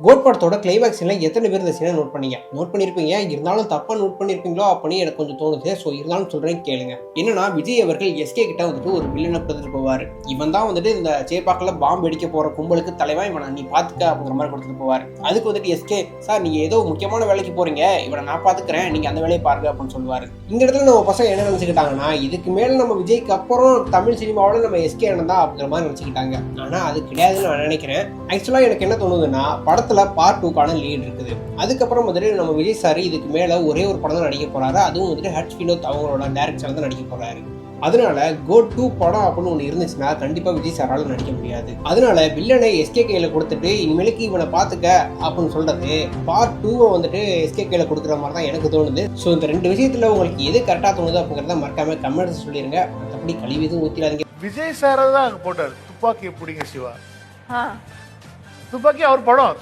Code படத்தோட கிளைமேக்ஸ்ல எத்தனை பேர் இந்த சீனை நோட் பண்ணீங்க? நோட் பண்ணியிருப்பீங்க. இருந்தாலும் தப்பா நோட் பண்ணியிருப்பீங்களோ அப்படின்னு எனக்கு கொஞ்சம் தோணுது. ஸோ இருந்தாலும் சொல்றேன் கேளுங்க. என்னன்னா விஜய் அவர்கள் எஸ்கே கிட்ட வந்துட்டு ஒரு வில்லனை கொடுத்துட்டு போவார். இவன் தான் வந்துட்டு இந்த சேப்பாக்கில் பாம்பு வெடிக்க போற கும்பலுக்கு தலைவன், இவனை நீ பாத்துக்க அப்படிங்கிற மாதிரி கொடுத்துட்டு போவார். அதுக்கு வந்துட்டு எஸ்கே, சார் நீங்க ஏதோ முக்கியமான வேலைக்கு போறீங்க, இவனை நான் பாத்துக்கிறேன், நீங்க அந்த வேலையை பாருங்க அப்படின்னு சொல்லுவாரு. இந்த இடத்துல நம்ம பசங்க என்ன நினைச்சுக்கிட்டாங்கன்னா, இதுக்கு மேல நம்ம விஜய்க்கு அப்புறம் தமிழ் சினிமாவோட நம்ம எஸ்கே அண்ணன் தான் அப்படிங்கிற மாதிரி நினைச்சுக்கிட்டாங்க. ஆனா அது கிடையாதுன்னு நான் நினைக்கிறேன். ஆக்சுவலா எனக்கு என்ன தோணுதுன்னா, படத்துல பார்ட் 2க்கான லீட் இருக்குது. அதுக்கப்புறம் வந்துட்டு நம்ம விஜய் சார் இதுக்கு மேல ஒரே ஒரு படம் தான் நடிக்க போறாரு. அதுவும் வந்துட்டு ஹட்ச் வினோத் அவங்களோட டைரக்ஷன்ல தான் நடிக்க போறாரு. அதனால கோட் 2 படம் அப்படின்னு ஒன்று இருந்துச்சுன்னா கண்டிப்பா விஜய் சாரால நடிக்க முடியாது. அதனால வில்லனை எஸ்கே கையில கொடுத்துட்டு இனிமேலுக்கு இவனை பாத்துக்க அப்படின்னு சொல்றது பார்ட் 2 வந்துட்டு எஸ்கே கையில கொடுக்குற மாதிரி தான் எனக்கு தோணுது. ஸோ இந்த ரெண்டு விஷயத்துல உங்களுக்கு எது கரெக்டா தோணுது அப்படிங்கிறத மறக்காம கமெண்ட்ஸ் சொல்லிருங்க. மற்றபடி கழிவு எதுவும் ஊத்திடாதீங்க. விஜய் சார் தான் போட்டார் துப்பாக்கி பிடிங்க சிவா. துப்பாக்கி அவர் படம்.